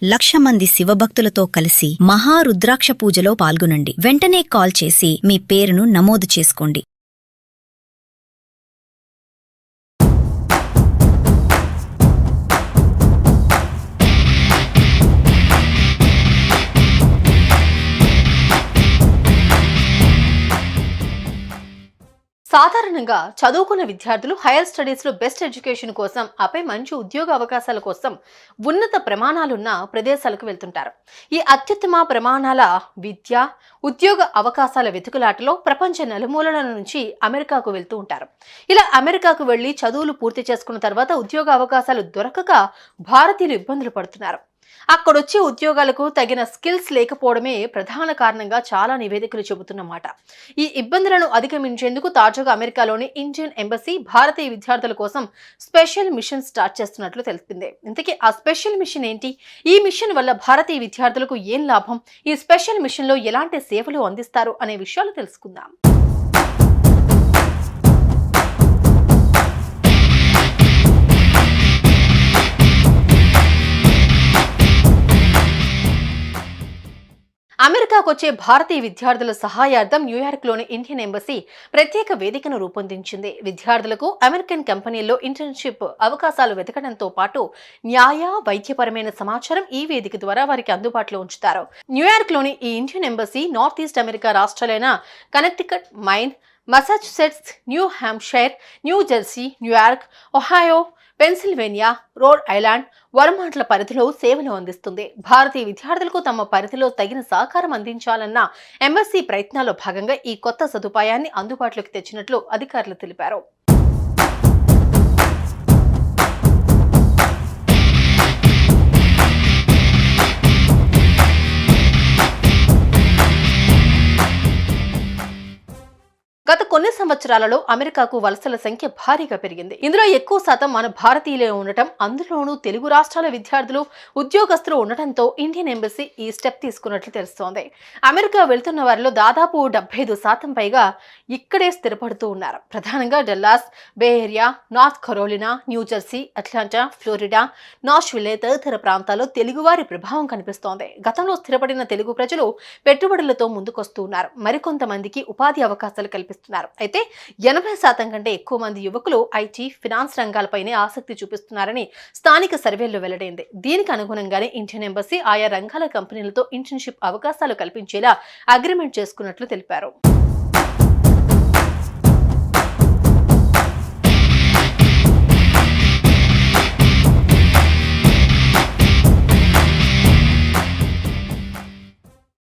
1,00,000 మంది శివభక్తులతో కలిసి మహారుద్రాక్ష పూజలో పాల్గొనండి. వెంటనే కాల్ చేసి మీ పేరును నమోదు చేసుకోండి. సాధారణంగా చదువుకున్న విద్యార్థులు హైయర్ స్టడీస్లో బెస్ట్ ఎడ్యుకేషన్ కోసం ఆపై మంచి ఉద్యోగ అవకాశాల కోసం ఉన్నత ప్రమాణాలున్న ప్రదేశాలకు వెళ్తుంటారు. ఈ అత్యుత్తమ ప్రమాణాల విద్య ఉద్యోగ అవకాశాల వెతుకులాటలో ప్రపంచ నలుమూలల నుంచి అమెరికాకు వెళ్తూ ఉంటారు. ఇలా అమెరికాకు వెళ్లి చదువులు పూర్తి చేసుకున్న తర్వాత ఉద్యోగ అవకాశాలు దొరకక భారతీయులు ఇబ్బందులు పడుతున్నారు. అక్కడొచ్చే ఉద్యోగాలకు తగిన స్కిల్స్ లేకపోవడమే ప్రధాన కారణంగా చాలా నివేదికలు చెబుతున్నమాట. ఈ ఇబ్బందులను అధిగమించేందుకు తాజాగా అమెరికాలోని ఇండియన్ ఎంబసీ భారతీయ విద్యార్థుల కోసం స్పెషల్ మిషన్ స్టార్ట్ చేస్తున్నట్లు తెలిపింది. ఇంతకీ ఆ స్పెషల్ మిషన్ ఏంటి? ఈ మిషన్ వల్ల భారతీయ విద్యార్థులకు ఏం లాభం? ఈ స్పెషల్ మిషన్ లో ఎలాంటి సేవలు అందిస్తారు అనే విషయాలు తెలుసుకుందాం. అమెరికాకు వచ్చే భారతీయ విద్యార్థుల సహాయార్థం న్యూయార్క్లోని ఇండియన్ ఎంబసీ ప్రత్యేక వేదికను రూపొందించింది. విద్యార్థులకు అమెరికన్ కంపెనీల్లో ఇంటర్న్షిప్ అవకాశాలు వెతకడంతో పాటు న్యాయ వైద్యపరమైన సమాచారం ఈ వేదిక ద్వారా వారికి అందుబాటులో ఉంచుతారు. న్యూయార్క్లోని ఈ Indian embassy north east America రాష్ట్రాలైన Connecticut, Maine, Massachusetts, New Hampshire, New Jersey, New York, Ohio, Pennsylvania, Rhode Island, వర్మాంట్ల పరిధిలో సేవలు అందిస్తుంది. భారతీయ విద్యార్థులకు తమ పరిధిలో తగిన సహకారం అందించాలన్న ఎంబసీ ప్రయత్నాల్లో భాగంగా ఈ కొత్త సదుపాయాన్ని అందుబాటులోకి తెచ్చినట్లు అధికారులు తెలిపారు. గత కొన్ని సంవత్సరాలలో అమెరికాకు వలసల సంఖ్య భారీగా పెరిగింది. ఇందులో ఎక్కువ శాతం మన భారతీయులే ఉండటం, అందులోనూ తెలుగు రాష్ట్రాల విద్యార్థులు, ఉద్యోగస్తులు ఉండటంతో ఇండియన్ ఎంబసీ ఈ స్టెప్ తీసుకున్నట్లు తెలుస్తోంది. అమెరికా వెళ్తున్న వారిలో దాదాపు 75% పైగా ఇక్కడే స్థిరపడుతూ ఉన్నారు. ప్రధానంగా Dallas, Bay Area, North Carolina, New Jersey, Atlanta, Florida, Nashville తదితర ప్రాంతాల్లో తెలుగువారి ప్రభావం కనిపిస్తోంది. గతంలో స్థిరపడిన తెలుగు ప్రజలు పెట్టుబడులతో ముందుకొస్తూ ఉన్నారు. మరికొంతమందికి ఉపాధి అవకాశాలు కల్పిస్తున్నారు. అయితే 80% కంటే ఎక్కువ మంది యువకులు ఐటీ, ఫినాన్స్ రంగాలపైనే ఆసక్తి చూపిస్తున్నారని స్థానిక సర్వేల్లో వెల్లడైంది. దీనికి అనుగుణంగానే ఇండియన్ ఎంబసీ ఆయా రంగాల కంపెనీలతో ఇంటర్న్షిప్ అవకాశాలు కల్పించేలా అగ్రిమెంట్ చేసుకున్నట్లు తెలిపారు.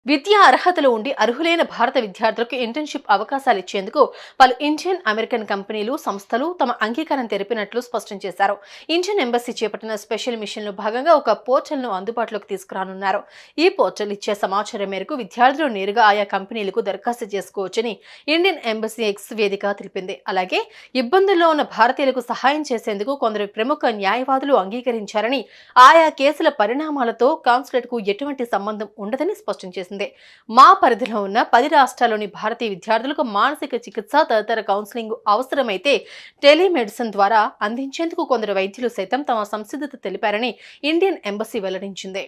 విద్యా అర్హతలు ఉండి అర్హులైన భారత విద్యార్థులకు ఇంటర్న్షిప్ అవకాశాలు ఇచ్చేందుకు పలు ఇండియన్ అమెరికన్ కంపెనీలు, సంస్థలు తమ అంగీకారం తెలిపినట్లు స్పష్టం చేశారు. ఇండియన్ ఎంబసీ చేపట్టిన స్పెషల్ మిషన్లో భాగంగా ఒక పోర్టల్ను అందుబాటులోకి తీసుకురానున్నారు. ఈ పోర్టల్ ఇచ్చే సమాచారం మేరకు విద్యార్థులు నేరుగా ఆయా కంపెనీలకు దరఖాస్తు చేసుకోవచ్చని ఇండియన్ ఎంబసీ ఎక్స్ వేదిక తెలిపింది. అలాగే ఇబ్బందుల్లో ఉన్న భారతీయులకు సహాయం చేసేందుకు కొందరు ప్రముఖ న్యాయవాదులు అంగీకరించారని, ఆయా కేసుల పరిణామాలతో కాన్సులేట్కు ఎటువంటి సంబంధం ఉండదని స్పష్టం చేసింది. మా పరిధిలో ఉన్న 10 రాష్ట్రాల్లోని భారతీయ విద్యార్థులకు మానసిక చికిత్స తదితర కౌన్సిలింగ్ అవసరమైతే టెలిమెడిసిన్ ద్వారా అందించేందుకు కొందరు వైద్యులు సైతం తమ సంసిద్ధత తెలిపారని ఇండియన్ ఎంబసీ వెల్లడించింది.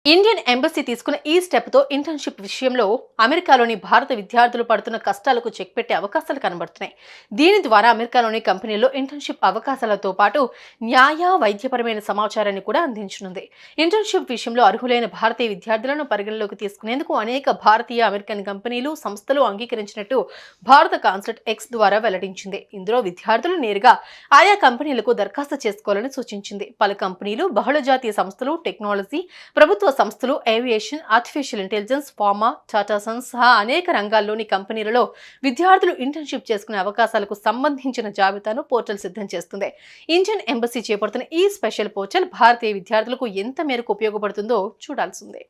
ఇండియన్ ఎంబసీ తీసుకున్న ఈ స్టెప్తో ఇంటర్న్షిప్ విషయంలో అమెరికాలోని భారత విద్యార్థులు పడుతున్న కష్టాలకు చెక్ పెట్టే అవకాశాలు కనబడుతున్నాయి. దీని ద్వారా అమెరికాలోని కంపెనీల్లో ఇంటర్న్షిప్ అవకాశాలతో పాటు న్యాయ వైద్యపరమైన సమాచారాన్ని కూడా అందించనుంది. ఇంటర్న్షిప్ విషయంలో అర్హులైన భారతీయ విద్యార్థులను పరిగణలోకి తీసుకునేందుకు అనేక భారతీయ అమెరికన్ కంపెనీలు, సంస్థలు అంగీకరించినట్టు భారత కాన్సులేట్ ఎక్స్ ద్వారా వెల్లడించింది. ఇందులో విద్యార్థులు నేరుగా ఆయా కంపెనీలకు దరఖాస్తు చేసుకోవాలని సూచించింది. పలు కంపెనీలు, బహుళజాతీయ సంస్థలు, టెక్నాలజీ, ప్రభుత్వ సంస్థలు, aviation, artificial intelligence, pharma, Tata Sons సహా అనేక రంగాల్లోని కంపెనీలలో విద్యార్థులు ఇంటర్న్షిప్ చేసుకునే అవకాశాలకు సంబంధించిన జాబితాను పోర్టల్ సిద్ధం చేస్తుంది. ఇండియన్ ఎంబసీ చేపడుతున్న ఈ స్పెషల్ పోర్టల్ భారతీయ విద్యార్థులకు ఎంత మేరకు ఉపయోగపడుతుందో చూడాల్సిందే.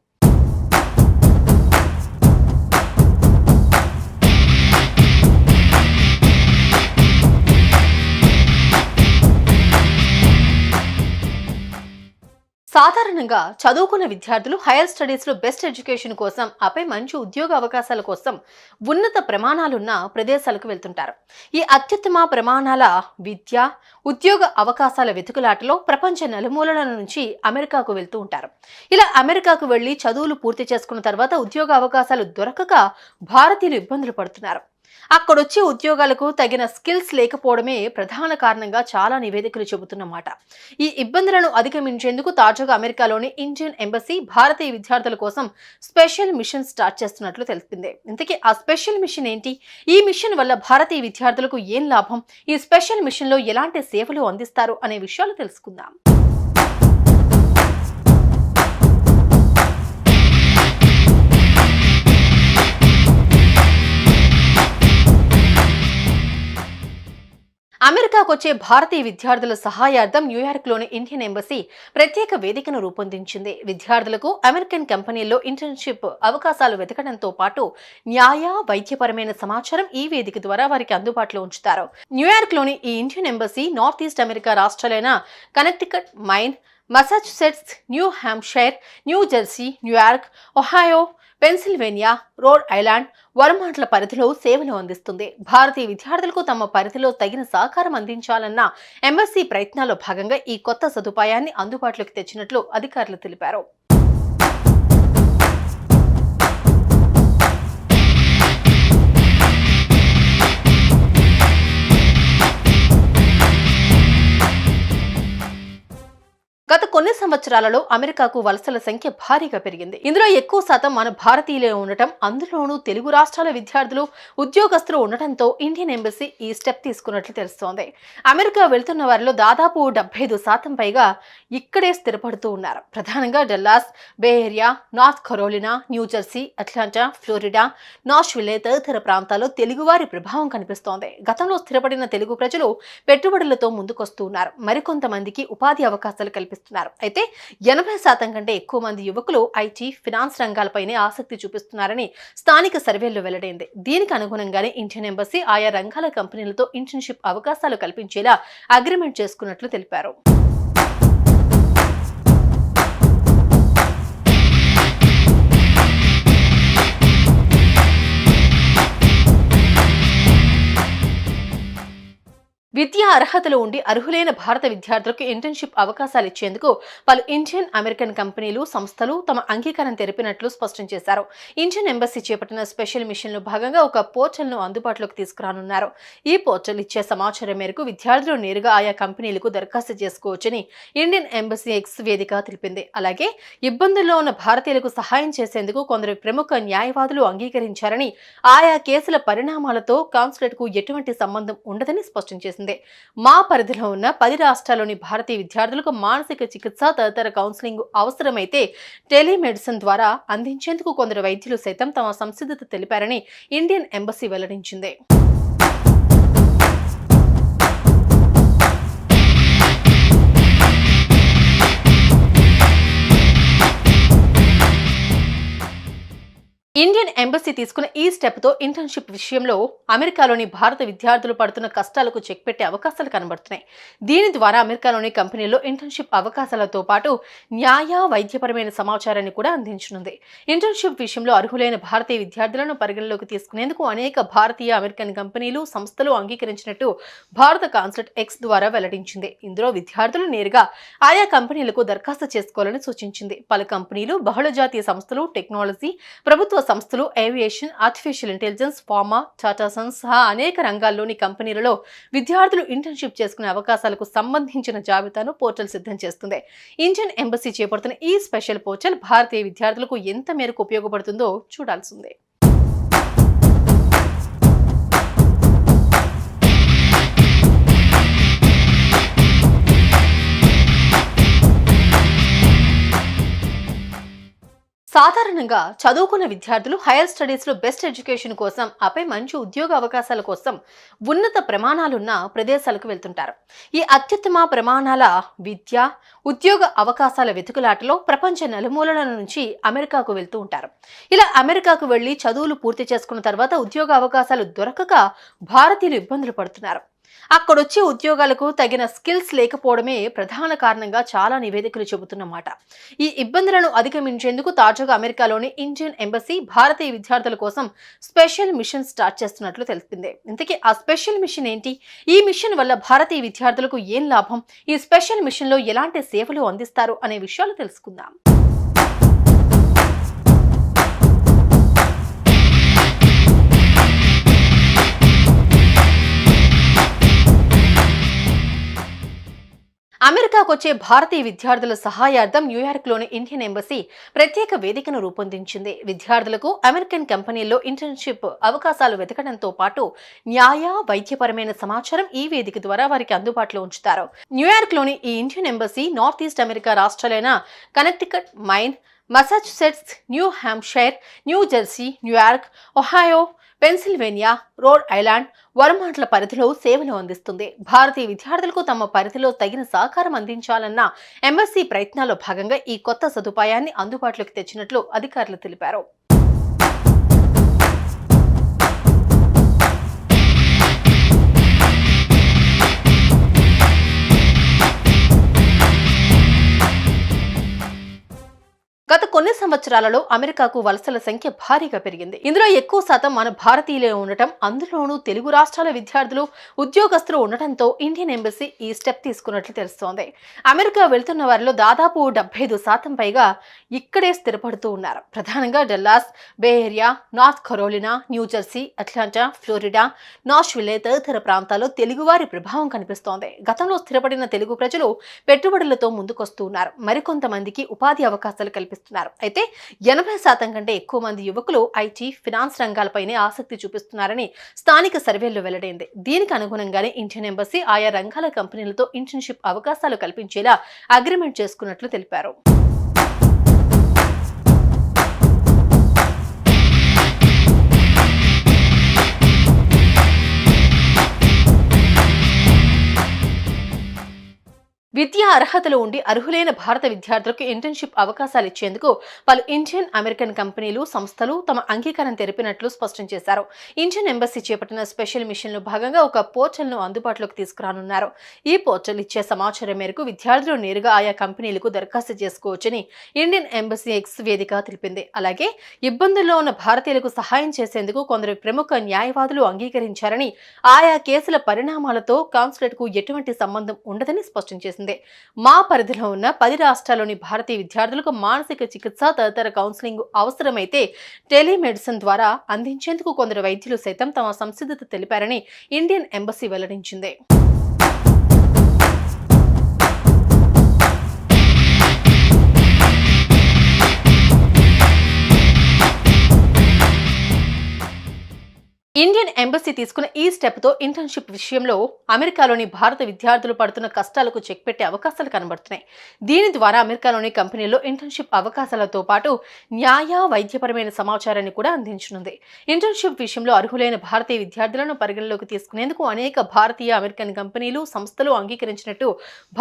సాధారణంగా చదువుకున్న విద్యార్థులు హైయర్ స్టడీస్లో బెస్ట్ ఎడ్యుకేషన్ కోసం ఆపై మంచి ఉద్యోగ అవకాశాల కోసం ఉన్నత ప్రమాణాలున్న ప్రదేశాలకు వెళ్తుంటారు. ఈ అత్యుత్తమ ప్రమాణాల విద్య ఉద్యోగ అవకాశాల వెతుకులాటలో ప్రపంచ నలుమూలల నుంచి అమెరికాకు వెళ్తూ ఉంటారు. ఇలా అమెరికాకు వెళ్లి చదువులు పూర్తి చేసుకున్న తర్వాత ఉద్యోగ అవకాశాలు దొరకక భారతీయులు ఇబ్బందులు పడుతున్నారు. అక్కడొచ్చే ఉద్యోగాలకు తగిన స్కిల్స్ లేకపోవడమే ప్రధాన కారణంగా చాలా నివేదికలు చెబుతున్నమాట. ఈ ఇబ్బందులను అధిగమించేందుకు తాజాగా అమెరికాలోని ఇండియన్ ఎంబసీ భారతీయ విద్యార్థుల కోసం స్పెషల్ మిషన్ స్టార్ట్ చేస్తున్నట్లు తెలిపింది. ఇంతకీ ఆ స్పెషల్ మిషన్ ఏంటి? ఈ మిషన్ వల్ల భారతీయ విద్యార్థులకు ఏం లాభం? ఈ స్పెషల్ మిషన్ లో ఎలాంటి సేవలు అందిస్తారు అనే విషయాలు తెలుసుకుందాం. అమెరికాకు వచ్చే భారతీయ విద్యార్థుల సహాయార్థం న్యూయార్క్లోని ఇండియన్ ఎంబసీ ప్రత్యేక వేదికను రూపొందించింది. విద్యార్థులకు అమెరికన్ కంపెనీల్లో ఇంటర్న్షిప్ అవకాశాలు వెతకడంతో పాటు న్యాయ వైద్యపరమైన సమాచారం ఈ వేదిక ద్వారా వారికి అందుబాటులో ఉంచుతారు. న్యూయార్క్లోని ఈ Indian embassy north east America రాష్ట్రాలైన Connecticut, Maine, Massachusetts, New Hampshire, New Jersey, New York, Ohio, Pennsylvania, Rhode Island, వర్మాంట్ల పరిధిలో సేవలు అందిస్తుంది. భారతీయ విద్యార్థులకు తమ పరిధిలో తగిన సహకారం అందించాలన్న ఎంబసీ ప్రయత్నాల్లో భాగంగా ఈ కొత్త సదుపాయాన్ని అందుబాటులోకి తెచ్చినట్లు అధికారులు తెలిపారు. గత కొన్ని సంవత్సరాలలో అమెరికాకు వలసల సంఖ్య భారీగా పెరిగింది. ఇందులో ఎక్కువ శాతం మన భారతీయులే ఉండటం, అందులోనూ తెలుగు రాష్ట్రాల విద్యార్థులు, ఉద్యోగస్తులు ఉండటంతో ఇండియన్ ఎంబసీ ఈ స్టెప్ తీసుకున్నట్లు తెలుస్తోంది. అమెరికా వెళ్తున్న వారిలో దాదాపు 75% పైగా ఇక్కడే స్థిరపడుతూ ఉన్నారు. ప్రధానంగా Dallas, Bay Area, North Carolina, New Jersey, Atlanta, Florida, Nashville తదితర ప్రాంతాల్లో తెలుగువారి ప్రభావం కనిపిస్తోంది. గతంలో స్థిరపడిన తెలుగు ప్రజలు పెట్టుబడులతో ముందుకొస్తూ ఉన్నారు. మరికొంతమందికి ఉపాధి అవకాశాలు కల్పిస్తున్నారు. అయితే 80% కంటే ఎక్కువ మంది యువకులు ఐటీ, ఫినాన్స్ రంగాలపైనే ఆసక్తి చూపిస్తున్నారని స్థానిక సర్వేల్లో వెల్లడైంది. దీనికి అనుగుణంగానే ఇండియన్ ఎంబసీ ఆయా రంగాల కంపెనీలతో ఇంటర్న్షిప్ అవకాశాలు కల్పించేలా అగ్రిమెంట్ చేసుకున్నట్లు తెలిపారు. విద్యా అర్హతలు ఉండి అర్హులైన భారత విద్యార్థులకు ఇంటర్న్షిప్ అవకాశాలు ఇచ్చేందుకు పలు ఇండియన్ అమెరికన్ కంపెనీలు, సంస్థలు తమ అంగీకారం తెలిపినట్లు స్పష్టం చేశారు. ఇండియన్ ఎంబసీ చేపట్టిన స్పెషల్ మిషన్లో భాగంగా ఒక పోర్టల్ను అందుబాటులోకి తీసుకురానున్నారు. ఈ పోర్టల్ ఇచ్చే సమాచారం మేరకు విద్యార్థులు నేరుగా ఆయా కంపెనీలకు దరఖాస్తు చేసుకోవచ్చని ఇండియన్ ఎంబసీ ఎక్స్ వేదిక తెలిపింది. అలాగే ఇబ్బందుల్లో ఉన్న భారతీయులకు సహాయం చేసేందుకు కొందరు ప్రముఖ న్యాయవాదులు అంగీకరించారని, ఆయా కేసుల పరిణామాలతో కాన్సులేట్కు ఎటువంటి సంబంధం ఉండదని స్పష్టం చేసింది. మా పరిధిలో ఉన్న 10 రాష్ట్రాల్లోని భారతీయ విద్యార్థులకు మానసిక చికిత్స తదితర కౌన్సిలింగ్ అవసరమైతే టెలిమెడిసిన్ ద్వారా అందించేందుకు కొందరు వైద్యులు సైతం తమ సంసిద్ధత తెలిపారని ఇండియన్ ఎంబసీ వెల్లడించింది. ఇండియన్ ఎంబసీ తీసుకున్న ఈ స్టెప్ తో ఇంటర్న్షిప్ విషయంలో అమెరికాలోని భారత విద్యార్థులు పడుతున్న కష్టాలకు చెక్ పెట్టే అవకాశాలు కనబడుతున్నాయి. దీని ద్వారా అమెరికాలోని కంపెనీల్లో ఇంటర్న్షిప్ అవకాశాలతో పాటు న్యాయ వైద్యపరమైన సమాచారాన్ని కూడా అందించనుంది. ఇంటర్న్షిప్ విషయంలో అర్హులైన భారతీయ విద్యార్థులను పరిగణలోకి తీసుకునేందుకు అనేక భారతీయ అమెరికన్ కంపెనీలు, సంస్థలు అంగీకరించినట్టు భారత కాన్సులేట్ ఎక్స్ ద్వారా వెల్లడించింది. ఇందులో విద్యార్థులు నేరుగా ఆయా కంపెనీలకు దరఖాస్తు చేసుకోవాలని సూచించింది. పలు కంపెనీలు, బహుళజాతీయ సంస్థలు, టెక్నాలజీ, ప్రభుత్వ సంస్థలు, aviation, artificial intelligence, pharma, Tata Sons సహా అనేక రంగాల్లోని కంపెనీలలో విద్యార్థులు ఇంటర్న్షిప్ చేసుకునే అవకాశాలకు సంబంధించిన జాబితాను పోర్టల్ సిద్ధం చేస్తుంది. ఇండియన్ ఎంబసీ చేపడుతున్న ఈ స్పెషల్ పోర్టల్ భారతీయ విద్యార్థులకు ఎంత మేరకు ఉపయోగపడుతుందో చూడాల్సిందే. సాధారణంగా చదువుకున్న విద్యార్థులు హైయర్ స్టడీస్లో బెస్ట్ ఎడ్యుకేషన్ కోసం ఆపై మంచి ఉద్యోగ అవకాశాల కోసం ఉన్నత ప్రమాణాలున్న ప్రదేశాలకు వెళ్తుంటారు. ఈ అత్యుత్తమ ప్రమాణాల విద్య ఉద్యోగ అవకాశాల వెతుకులాటలో ప్రపంచ నలుమూలల నుంచి అమెరికాకు వెళ్తూ ఉంటారు. ఇలా అమెరికాకు వెళ్లి చదువులు పూర్తి చేసుకున్న తర్వాత ఉద్యోగ అవకాశాలు దొరకక భారతీయులు ఇబ్బందులు పడుతున్నారు. అక్కడొచ్చే ఉద్యోగాలకు తగిన స్కిల్స్ లేకపోవడమే ప్రధాన కారణంగా చాలా నివేదికలు చెబుతున్నమాట. ఈ ఇబ్బందులను అధిగమించేందుకు తాజాగా అమెరికాలోని ఇండియన్ ఎంబసీ భారతీయ విద్యార్థుల కోసం స్పెషల్ మిషన్ స్టార్ట్ చేస్తున్నట్లు తెలిపింది. ఇంతకీ ఆ స్పెషల్ మిషన్ ఏంటి? ఈ మిషన్ వల్ల భారతీయ విద్యార్థులకు ఏం లాభం? ఈ స్పెషల్ మిషన్ లో ఎలాంటి సేవలు అందిస్తారు అనే విషయాలు తెలుసుకుందాం. అమెరికాకు వచ్చే భారతీయ విద్యార్థుల సహాయార్థం న్యూయార్క్లోని ఇండియన్ ఎంబసీ ప్రత్యేక వేదికను రూపొందించింది. విద్యార్థులకు అమెరికన్ కంపెనీల్లో ఇంటర్న్షిప్ అవకాశాలు వెతకడంతో పాటు న్యాయ, వైద్యపరమైన సమాచారం ఈ వేదిక ద్వారా వారికి అందుబాటులో ఉంచుతారు. న్యూయార్క్లోని ఈ Indian embassy north east America రాష్ట్రాలైన Connecticut, Maine, Massachusetts, New Hampshire, New Jersey, New York, Ohio, Pennsylvania, Rhode Island, వర్మాంట్ల పరిధిలో సేవలు అందిస్తుంది. భారతీయ విద్యార్థులకు తమ పరిధిలో తగిన సహకారం అందించాలన్న ఎంబసీ ప్రయత్నాల్లో భాగంగా ఈ కొత్త సదుపాయాన్ని అందుబాటులోకి తెచ్చినట్లు అధికారులు తెలిపారు. గత కొన్ని సంవత్సరాలలో అమెరికాకు వలసల సంఖ్య భారీగా పెరిగింది. ఇందులో ఎక్కువ శాతం మన భారతీయులే ఉండటం, అందులోనూ తెలుగు రాష్ట్రాల విద్యార్థులు, ఉద్యోగస్తులు ఉండటంతో ఇండియన్ ఎంబసీ ఈ స్టెప్ తీసుకున్నట్లు తెలుస్తోంది. అమెరికా వెళ్తున్న వారిలో దాదాపు 75% పైగా ఇక్కడే స్థిరపడుతూ ఉన్నారు. ప్రధానంగా Dallas, Bay Area, North Carolina, New Jersey, Atlanta, Florida, Nashville తదితర ప్రాంతాల్లో తెలుగువారి ప్రభావం కనిపిస్తోంది. గతంలో స్థిరపడిన తెలుగు ప్రజలు పెట్టుబడులతో ముందుకొస్తూ ఉన్నారు. మరికొంతమందికి ఉపాధి అవకాశాలు కల్పిస్తున్నారు. అయితే 80% కంటే ఎక్కువ మంది యువకులు ఐటీ, ఫినాన్స్ రంగాలపైనే ఆసక్తి చూపిస్తున్నారని స్థానిక సర్వేల్లో వెల్లడైంది. దీనికి అనుగుణంగానే ఇండియన్ ఎంబసీ ఆయా రంగాల కంపెనీలతో ఇంటర్న్షిప్ అవకాశాలు కల్పించేలా అగ్రిమెంట్ చేసుకున్నట్లు తెలిపారు. విద్యా అర్హతలు ఉండి అర్హులైన భారత విద్యార్థులకు ఇంటర్న్షిప్ అవకాశాలు ఇచ్చేందుకు పలు ఇండియన్, అమెరికన్ కంపెనీలు, సంస్థలు తమ అంగీకారం తెలిపినట్లు స్పష్టం చేశారు. ఇండియన్ ఎంబసీ చేపట్టిన స్పెషల్ మిషన్లో భాగంగా ఒక పోర్టల్ను అందుబాటులోకి తీసుకురానున్నారు. ఈ పోర్టల్ ఇచ్చే సమాచారం మేరకు విద్యార్థులు నేరుగా ఆయా కంపెనీలకు దరఖాస్తు చేసుకోవచ్చని ఇండియన్ ఎంబసీ ఎక్స్ వేదిక తెలిపింది. అలాగే ఇబ్బందుల్లో ఉన్న భారతీయులకు సహాయం చేసేందుకు కొందరు ప్రముఖ న్యాయవాదులు అంగీకరించారని, ఆయా కేసుల పరిణామాలతో కాన్సులేట్కు ఎటువంటి సంబంధం ఉండదని స్పష్టం చేసింది. మా పరిధిలో ఉన్న 10 రాష్ట్రాల్లోని భారతీయ విద్యార్థులకు మానసిక చికిత్స తదితర కౌన్సిలింగ్ అవసరమైతే టెలిమెడిసిన్ ద్వారా అందించేందుకు కొందరు వైద్యులు సైతం తమ సంసిద్ధత తెలిపారని ఇండియన్ ఎంబసీ వెల్లడించింది. ఇండియన్ ఎంబసీ తీసుకున్న ఈ స్టెప్ తో ఇంటర్న్షిప్ విషయంలో అమెరికాలోని భారత విద్యార్థులు పడుతున్న కష్టాలకు చెక్ పెట్టే అవకాశాలు కనబడుతున్నాయి. దీని ద్వారా అమెరికాలోని కంపెనీల్లో ఇంటర్న్షిప్ అవకాశాలతో పాటు న్యాయ, వైద్యపరమైన సమాచారాన్ని కూడా అందించనుంది. ఇంటర్న్షిప్ విషయంలో అర్హులైన భారతీయ విద్యార్థులను పరిగణలోకి తీసుకునేందుకు అనేక భారతీయ, అమెరికన్ కంపెనీలు, సంస్థలు అంగీకరించినట్టు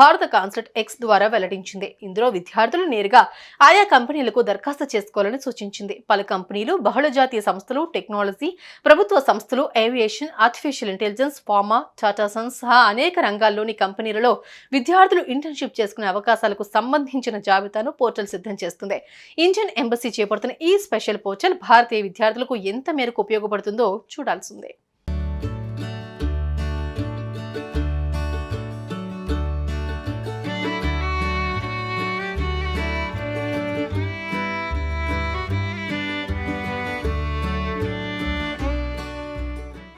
భారత కాన్సులేట్ ఎక్స్ ద్వారా వెల్లడించింది. ఇందులో విద్యార్థులు నేరుగా ఆయా కంపెనీలకు దరఖాస్తు చేసుకోవాలని సూచించింది. పలు కంపెనీలు, బహుళజాతీయ సంస్థలు, టెక్నాలజీ, ప్రభుత్వ సంస్థలు, aviation, artificial intelligence, pharma, Tata Sons సహా అనేక రంగాల్లోని కంపెనీలలో విద్యార్థులు ఇంటర్న్షిప్ చేసుకునే అవకాశాలకు సంబంధించిన జాబితాను పోర్టల్ సిద్ధం చేస్తుంది. ఇండియన్ ఎంబసీ చేపడుతున్న ఈ స్పెషల్ పోర్టల్ భారతీయ విద్యార్థులకు ఎంత మేరకు ఉపయోగపడుతుందో చూడాల్సిందే.